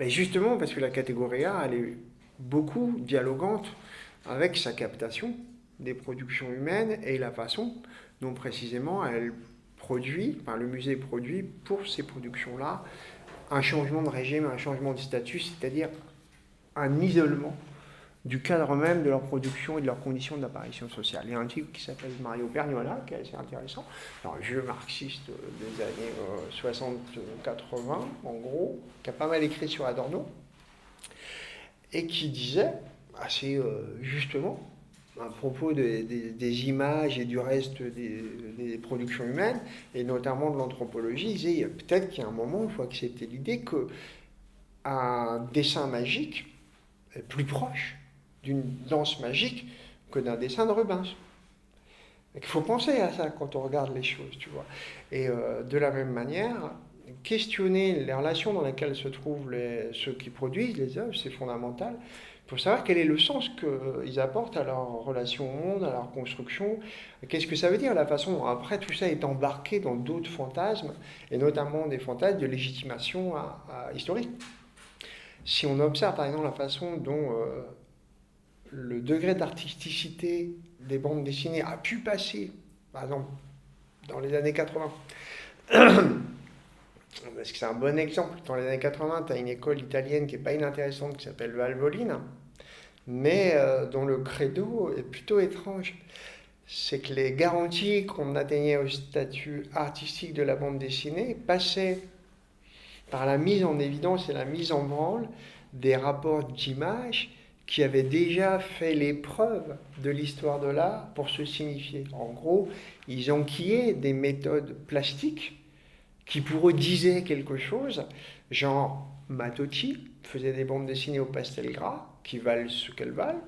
justement parce que la catégorie A, elle est beaucoup dialogante avec sa captation des productions humaines et la façon dont précisément elle produit, le musée produit pour ces productions-là un changement de régime, un changement de statut, c'est-à-dire un isolement du cadre même de leur production et de leurs conditions d'apparition sociale. Il y a un type qui s'appelle Mario Perniola, qui est assez intéressant, un vieux marxiste des années 60-80, en gros, qui a pas mal écrit sur Adorno, et qui disait, assez justement, à propos des images et du reste des productions humaines, et notamment de l'anthropologie, il disait peut-être qu'il y a un moment, il faut accepter l'idée qu'un dessin magique est plus proche d'une danse magique que d'un dessin de Rubens. Il faut penser à ça quand on regarde les choses, tu vois. Et de la même manière, questionner les relations dans lesquelles se trouvent ceux qui produisent les œuvres, c'est fondamental. Il faut savoir quel est le sens qu'ils apportent à leur relation au monde, à leur construction. Qu'est-ce que ça veut dire, la façon dont après tout ça est embarqué dans d'autres fantasmes, et notamment des fantasmes de légitimation historique. Si on observe par exemple la façon dont le degré d'artisticité des bandes dessinées a pu passer, par exemple, dans les années 80. Parce que c'est un bon exemple. Dans les années 80, tu as une école italienne qui n'est pas inintéressante, qui s'appelle Valvolina, mais dont le credo est plutôt étrange. C'est que les garanties qu'on atteignait au statut artistique de la bande dessinée passaient par la mise en évidence et la mise en branle des rapports d'image qui avaient déjà fait l'épreuve de l'histoire de l'art pour se signifier. En gros, ils enquillaient des méthodes plastiques qui pour eux disaient quelque chose, genre Matocchi faisait des bandes dessinées au pastel gras, qui valent ce qu'elles valent,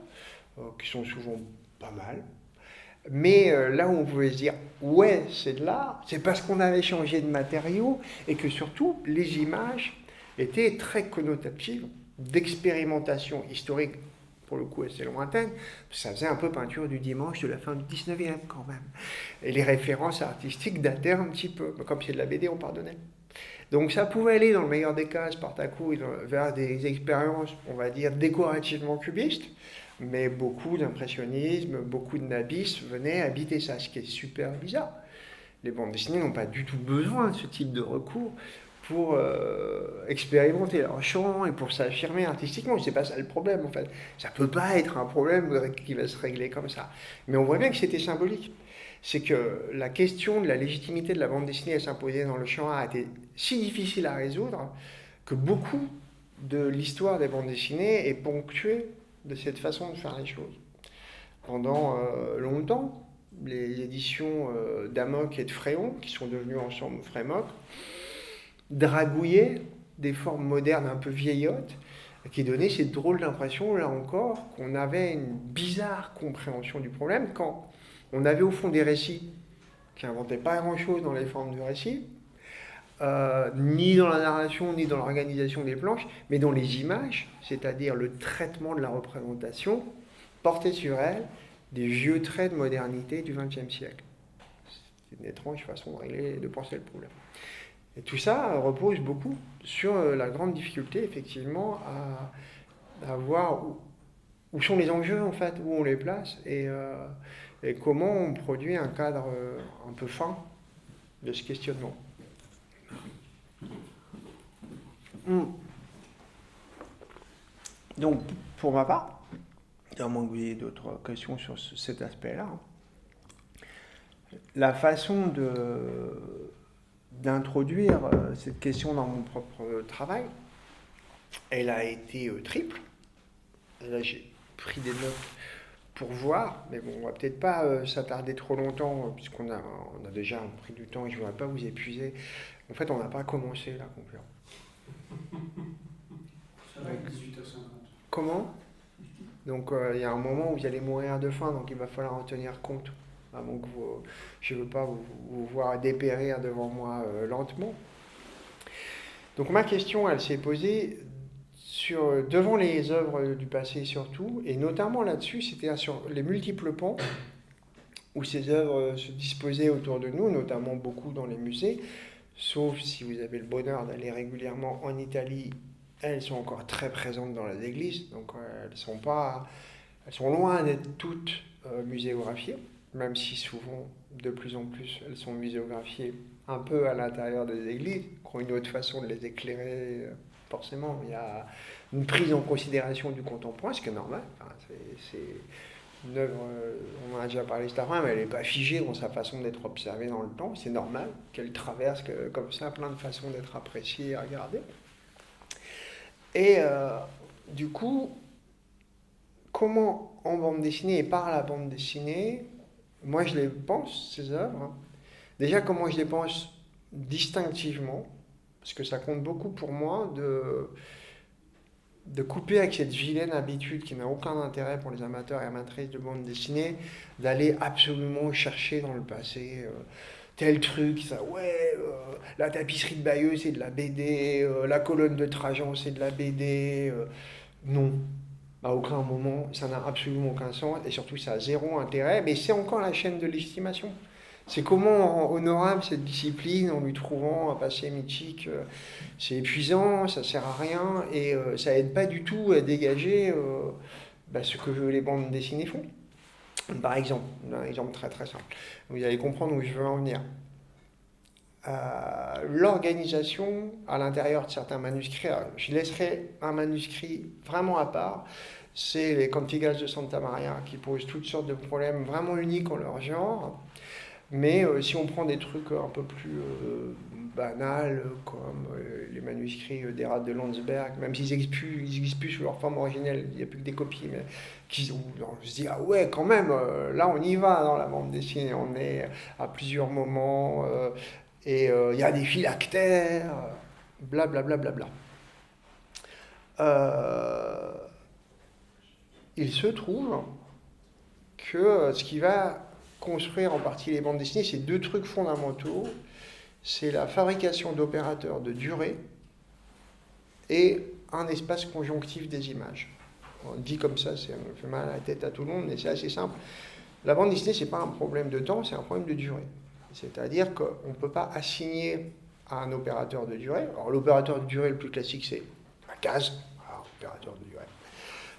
qui sont souvent pas mal. Mais là où on pouvait se dire, ouais, c'est de l'art, c'est parce qu'on avait changé de matériaux et que surtout, les images étaient très connotatives d'expérimentation historique, pour le coup assez lointaine, ça faisait un peu peinture du dimanche de la fin du 19e quand même. Et les références artistiques dataient un petit peu, comme c'est de la BD, on pardonnait. Donc ça pouvait aller, dans le meilleur des cas, Spartacus, vers des expériences, on va dire, décorativement cubistes, mais beaucoup d'impressionnisme, beaucoup de nabisme venaient habiter ça, ce qui est super bizarre. Les bandes dessinées n'ont pas du tout besoin de ce type de recours pour expérimenter leur champ et pour s'affirmer artistiquement. C'est pas ça le problème, en fait. Ça peut pas être un problème qui va se régler comme ça. Mais on voit bien que c'était symbolique. C'est que la question de la légitimité de la bande dessinée à s'imposer dans le champ a été si difficile à résoudre que beaucoup de l'histoire des bandes dessinées est ponctuée de cette façon de faire les choses. Pendant longtemps, les éditions d'Amok et de Fréon, qui sont devenues ensemble Frémok, dragouillaient des formes modernes un peu vieillottes, qui donnaient cette drôle d'impression, là encore, qu'on avait une bizarre compréhension du problème quand on avait au fond des récits qui n'inventaient pas grand-chose dans les formes du récit, ni dans la narration, ni dans l'organisation des planches, mais dans les images, c'est-à-dire le traitement de la représentation, portait sur elle des vieux traits de modernité du XXe siècle. C'est une étrange façon de régler, de penser le problème. Et tout ça repose beaucoup sur la grande difficulté, effectivement, à voir où sont les enjeux, en fait, où on les place, et comment on produit un cadre un peu fin de ce questionnement. Donc, pour ma part, à moins que vous ayez d'autres questions sur cet aspect-là, la façon d'introduire cette question dans mon propre travail, elle a été triple. Là, j'ai pris des notes pour voir, mais bon, on va peut-être pas s'attarder trop longtemps, puisqu'on a déjà pris du temps et je ne voudrais pas vous épuiser. En fait, on n'a pas commencé la conférence. Ça va, 18h50. Comment ? Donc, il y a un moment où vous allez mourir de faim, donc il va falloir en tenir compte. Donc, je ne veux pas vous voir dépérir devant moi lentement. Donc, ma question, elle s'est posée devant les œuvres du passé surtout, et notamment là-dessus, c'était sur les multiples pans où ces œuvres se disposaient autour de nous, notamment beaucoup dans les musées, sauf si vous avez le bonheur d'aller régulièrement en Italie, elles sont encore très présentes dans les églises, donc elles sont loin d'être toutes muséographiées, même si souvent, de plus en plus, elles sont muséographiées un peu à l'intérieur des églises, qui ont une autre façon de les éclairer. Forcément, il y a une prise en considération du contemporain, ce qui est normal. Enfin, c'est une œuvre, on en a déjà parlé juste avant, mais elle n'est pas figée dans sa façon d'être observée dans le temps. C'est normal qu'elle traverse comme ça plein de façons d'être appréciée et regardée. Et du coup, comment en bande dessinée et par la bande dessinée, moi je les pense, ces œuvres, déjà comment je les pense distinctivement, parce que ça compte beaucoup pour moi de couper avec cette vilaine habitude qui n'a aucun intérêt pour les amateurs et amatrices de bande dessinée, d'aller absolument chercher dans le passé tel truc, ça, la tapisserie de Bayeux c'est de la BD, la colonne de Trajan c'est de la BD, non. À aucun moment, ça n'a absolument aucun sens, et surtout ça a zéro intérêt, mais c'est encore la chaîne de l'estimation. C'est comment rend honorable cette discipline en lui trouvant un passé mythique. C'est épuisant, ça sert à rien, et ça aide pas du tout à dégager ce que les bandes dessinées font. Par exemple, un exemple très très simple, vous allez comprendre où je veux en venir. L'organisation à l'intérieur de certains manuscrits, je laisserai un manuscrit vraiment à part, c'est les Cantigas de Santa Maria, qui posent toutes sortes de problèmes vraiment uniques en leur genre. Mais si on prend des trucs un peu plus banals, comme les manuscrits d'Hérat de Landsberg, même s'ils n'existent plus sous leur forme originelle, il n'y a plus que des copies, mais on se dit, ah ouais, quand même, là on y va dans la bande dessinée, on est à plusieurs moments, et il y a des phylactères, blablabla. Il se trouve que ce qui va construire en partie les bandes dessinées, c'est deux trucs fondamentaux. C'est la fabrication d'opérateurs de durée et un espace conjonctif des images. On dit comme ça, ça me fait mal à la tête à tout le monde, mais c'est assez simple. La bande dessinée, c'est pas un problème de temps, c'est un problème de durée. C'est-à-dire qu'on ne peut pas assigner à un opérateur de durée. Alors l'opérateur de durée le plus classique, c'est la case. Alors, opérateur de durée.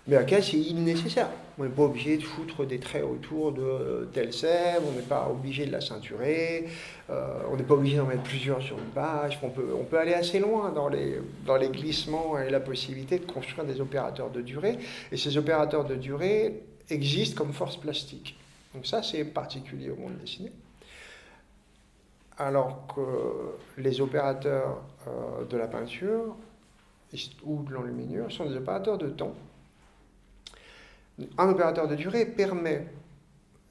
Mais la case, c'est nécessaire. On n'est pas obligé de foutre des traits autour de telle scène, on n'est pas obligé de la ceinturer, on n'est pas obligé d'en mettre plusieurs sur une page. On peut aller assez loin dans les glissements et la possibilité de construire des opérateurs de durée. Et ces opérateurs de durée existent comme force plastique. Donc ça, c'est particulier au monde dessiné. Alors que les opérateurs de la peinture ou de l'enluminure sont des opérateurs de temps. Un opérateur de durée permet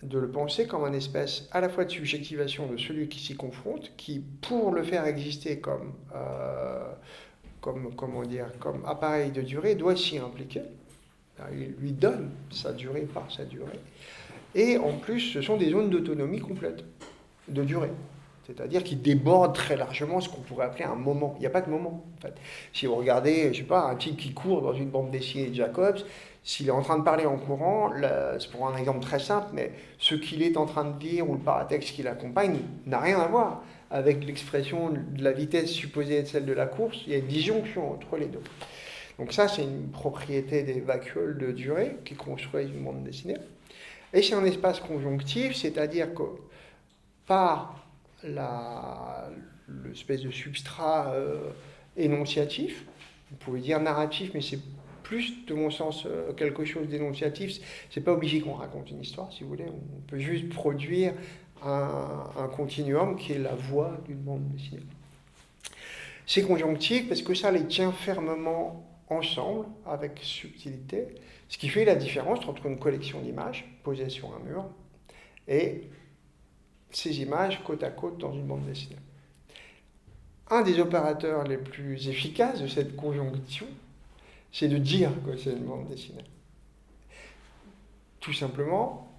de le penser comme un espèce à la fois de subjectivation de celui qui s'y confronte, qui, pour le faire exister comme comme appareil de durée doit s'y impliquer. Il lui donne sa durée par sa durée. Et en plus, ce sont des zones d'autonomie complète, de durée. C'est-à-dire qu'ils débordent très largement ce qu'on pourrait appeler un moment. Il n'y a pas de moment, en fait. Si vous regardez, je ne sais pas, un type qui court dans une bande dessinée de Jacobs, s'il est en train de parler en courant, c'est pour un exemple très simple, mais ce qu'il est en train de dire ou le paratexte qui l'accompagne n'a rien à voir avec l'expression de la vitesse supposée être celle de la course. Il y a une disjonction entre les deux. Donc ça, c'est une propriété des vacuoles de durée qui construisent une bande dessinée. Et c'est un espace conjonctif, c'est-à-dire que par l'espèce de substrat énonciatif, vous pouvez dire narratif, mais c'est plus, de mon sens, quelque chose d'énonciatif. C'est pas obligé qu'on raconte une histoire, si vous voulez. On peut juste produire un continuum qui est la voix d'une bande dessinée. C'est conjonctif parce que ça les tient fermement ensemble, avec subtilité, ce qui fait la différence entre une collection d'images posées sur un mur et ces images côte à côte dans une bande dessinée. Un des opérateurs les plus efficaces de cette conjonction, c'est de dire que c'est une bande dessinée. Tout simplement,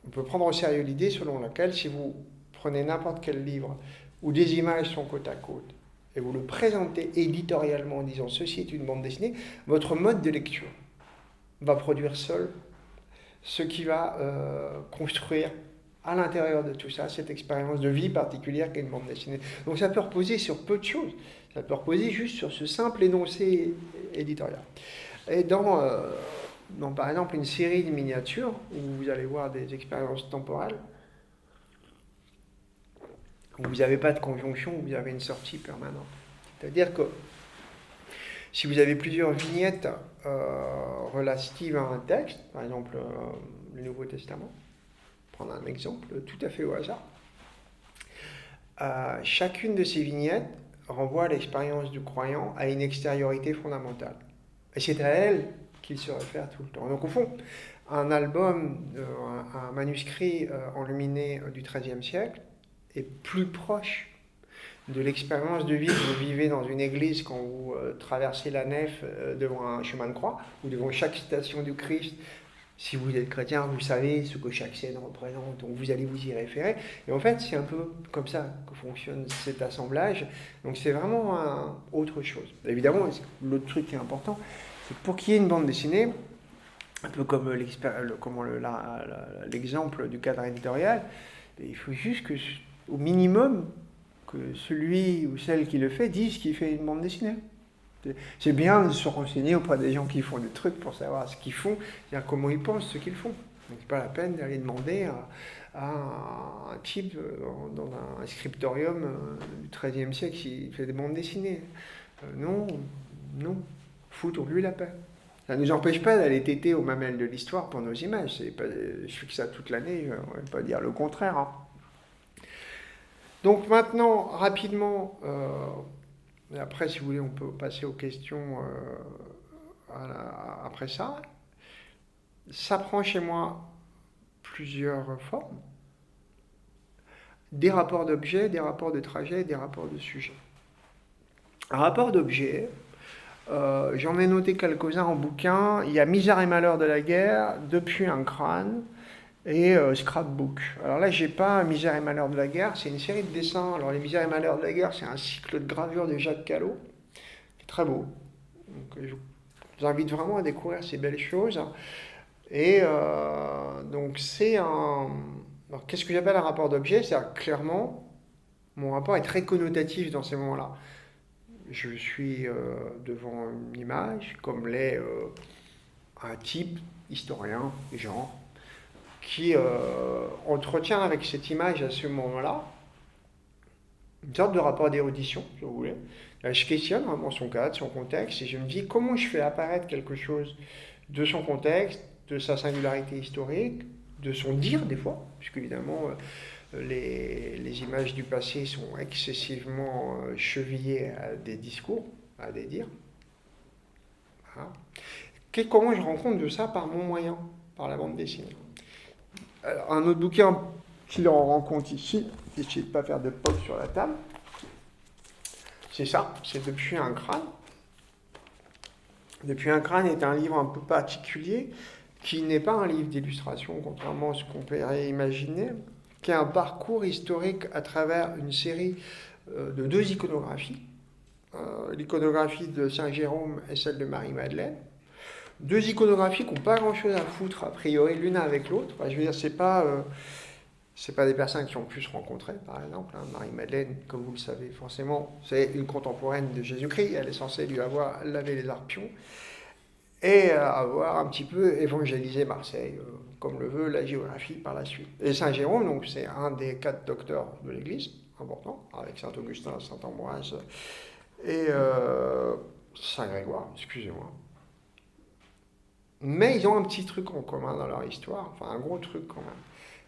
on peut prendre au sérieux l'idée selon laquelle si vous prenez n'importe quel livre où des images sont côte à côte et vous le présentez éditorialement en disant « ceci est une bande dessinée », votre mode de lecture va produire seul ce qui va construire à l'intérieur de tout ça cette expérience de vie particulière qu'est une bande dessinée. Donc ça peut reposer sur peu de choses. Ça peut reposer juste sur ce simple énoncé éditorial. Et dans par exemple une série de miniatures où vous allez voir des expériences temporelles, où vous n'avez pas de conjonction, où vous avez une sortie permanente. C'est-à-dire que si vous avez plusieurs vignettes relatives à un texte, par exemple le Nouveau Testament, prendre un exemple tout à fait au hasard, chacune de ces vignettes renvoie à l'expérience du croyant à une extériorité fondamentale. Et c'est à elle qu'il se réfère tout le temps. Donc au fond, un album, un manuscrit enluminé du XIIIe siècle est plus proche de l'expérience de vie que vous vivez dans une église quand vous traversez la nef devant un chemin de croix ou devant chaque station du Christ. Si vous êtes chrétien, vous savez ce que chaque scène représente, donc vous allez vous y référer. Et en fait, c'est un peu comme ça que fonctionne cet assemblage. Donc c'est vraiment autre chose. Évidemment, l'autre truc qui est important, c'est que pour qu'il y ait une bande dessinée, un peu comme l'exemple du cadre éditorial, il faut juste que, au minimum, que celui ou celle qui le fait dise qu'il fait une bande dessinée. C'est bien de se renseigner auprès des gens qui font des trucs pour savoir ce qu'ils font, c'est-à-dire comment ils pensent ce qu'ils font. Donc c'est pas la peine d'aller demander à un type dans un scriptorium du XIIIe siècle qui fait des bandes dessinées. Non, foutons-lui la paix. Ça ne nous empêche pas d'aller téter aux mamelles de l'histoire pour nos images. Je fais que ça toute l'année, je ne vais pas dire le contraire. Hein. Donc maintenant, rapidement, et après, si vous voulez, on peut passer aux questions après ça. Ça prend chez moi plusieurs formes. Des rapports d'objets, des rapports de trajet, des rapports de sujet. Un rapport d'objet, j'en ai noté quelques-uns en bouquin. Il y a Misère et malheur de la guerre, Depuis un crâne et Scrapbook. Alors là, j'ai pas Misère et malheur de la guerre, c'est une série de dessins. Alors les Misères et malheurs de la guerre, c'est un cycle de gravure de Jacques Callot, qui est très beau. Donc, je vous invite vraiment à découvrir ces belles choses. Et donc c'est un... Alors qu'est-ce que j'appelle un rapport d'objet? C'est-à-dire clairement, mon rapport est très connotatif dans ces moments-là. Je suis devant une image, comme l'est un type, historien, genre, qui entretient avec cette image à ce moment-là une sorte de rapport d'érudition, si vous voulez. Je questionne vraiment son cadre, son contexte, et je me dis comment je fais apparaître quelque chose de son contexte, de sa singularité historique, de son dire des fois, puisque évidemment les images du passé sont excessivement chevillées à des discours, à des dires. Voilà. Comment je rends compte de ça? Par mon moyen, par la bande dessinée. Alors, un autre bouquin qui en rend compte ici, essayez de ne pas faire de pop sur la table. C'est ça, c'est Depuis un crâne. Depuis un crâne est un livre un peu particulier, qui n'est pas un livre d'illustration, contrairement à ce qu'on pourrait imaginer, qui est un parcours historique à travers une série de 2 iconographies. L'iconographie de Saint-Jérôme et celle de Marie-Madeleine. 2 iconographies qui n'ont pas grand-chose à foutre, a priori, l'une avec l'autre. Enfin, je veux dire, c'est pas des personnes qui ont pu se rencontrer, par exemple. Marie-Madeleine, comme vous le savez forcément, c'est une contemporaine de Jésus-Christ. Elle est censée lui avoir lavé les arpions et avoir un petit peu évangélisé Marseille, comme le veut la géographie par la suite. Et Saint-Jérôme, donc, c'est un des 4 docteurs de l'Église, important, avec Saint-Augustin, Saint-Ambroise et Saint-Grégoire, excusez-moi. Mais ils ont un petit truc en commun dans leur histoire, enfin un gros truc quand même.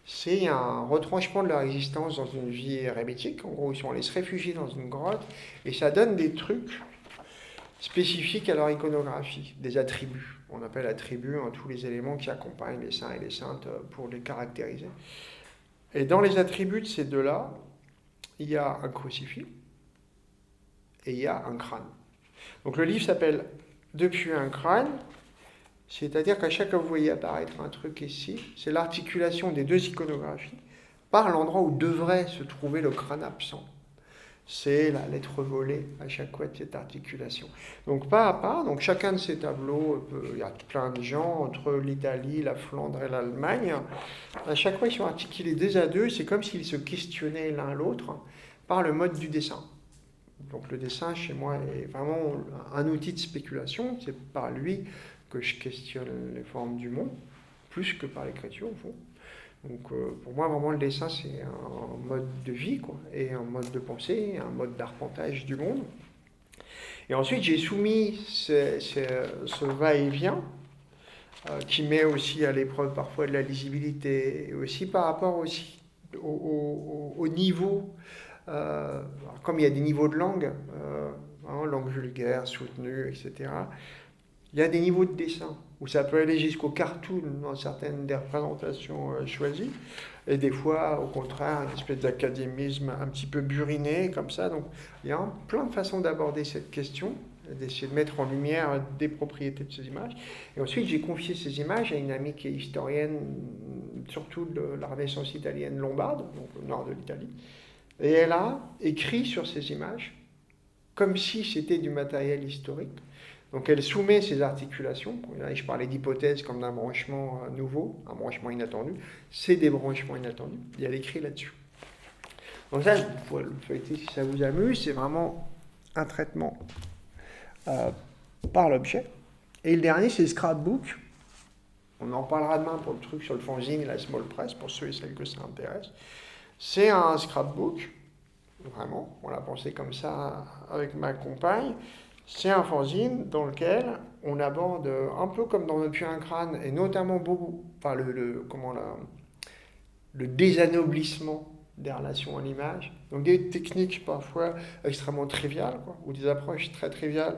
C'est un retranchement de leur existence dans une vie érémitique. En gros, ils sont allés se réfugier dans une grotte et ça donne des trucs spécifiques à leur iconographie, des attributs. On appelle attributs tous les éléments qui accompagnent les saints et les saintes pour les caractériser. Et dans les attributs de ces 2-là, il y a un crucifix et il y a un crâne. Donc le livre s'appelle Depuis un crâne. C'est-à-dire qu'à chaque fois que vous voyez apparaître un truc ici, c'est l'articulation des 2 iconographies par l'endroit où devrait se trouver le crâne absent. C'est la lettre volée à chaque fois de cette articulation. Donc pas à pas, donc chacun de ces tableaux, il y a plein de gens entre l'Italie, la Flandre et l'Allemagne. À chaque fois, ils sont articulés 2 à 2, c'est comme s'ils se questionnaient l'un l'autre par le mode du dessin. Donc le dessin, chez moi, est vraiment un outil de spéculation, c'est par lui que je questionne les formes du monde, plus que par l'écriture au fond. Donc pour moi, vraiment, le dessin, c'est un mode de vie, quoi, et un mode de pensée, un mode d'arpentage du monde. Et ensuite, j'ai soumis ce va-et-vient, qui met aussi à l'épreuve parfois de la lisibilité, et aussi par rapport aussi au niveau, comme il y a des niveaux de langue, langue vulgaire, soutenue, etc., il y a des niveaux de dessin, où ça peut aller jusqu'au cartoon dans certaines des représentations choisies, et des fois, au contraire, une espèce d'académisme un petit peu buriné, comme ça. Donc, il y a plein de façons d'aborder cette question, d'essayer de mettre en lumière des propriétés de ces images. Et ensuite, j'ai confié ces images à une amie qui est historienne, surtout de la Renaissance italienne lombarde, donc au nord de l'Italie. Et elle a écrit sur ces images, comme si c'était du matériel historique. Donc elle soumet ces articulations, je parlais d'hypothèse comme d'un branchement nouveau, un branchement inattendu, c'est des branchements inattendus, et elle écrit là-dessus. Donc ça, vous pouvez le feuilleter si ça vous amuse, c'est vraiment un traitement par l'objet. Et le dernier, c'est le scrapbook. On en parlera demain pour le truc sur le fanzine et la small press, pour ceux et celles que ça intéresse. C'est un scrapbook, vraiment, on l'a pensé comme ça avec ma compagne. C'est un fanzine dans lequel on aborde, un peu comme dans Depuis un crâne, et notamment beaucoup, enfin le désanoblissement des relations à l'image, donc des techniques parfois extrêmement triviales, quoi, ou des approches très triviales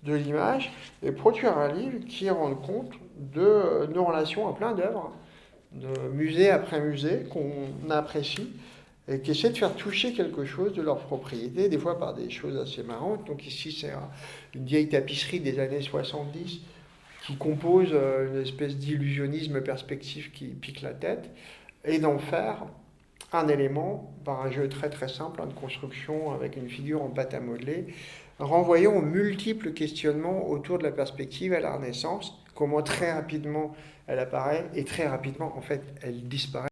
de l'image, et produire un livre qui rend compte de nos relations à plein d'œuvres, de musée après musée, qu'on apprécie, et qui essaient de faire toucher quelque chose de leur propriété, des fois par des choses assez marrantes. Donc ici, c'est une vieille tapisserie des années 70 qui compose une espèce d'illusionnisme perspectif qui pique la tête, et d'en faire un élément par un jeu très très simple de construction avec une figure en pâte à modeler, renvoyant aux multiples questionnements autour de la perspective à la Renaissance, comment très rapidement elle apparaît, et très rapidement, en fait, elle disparaît.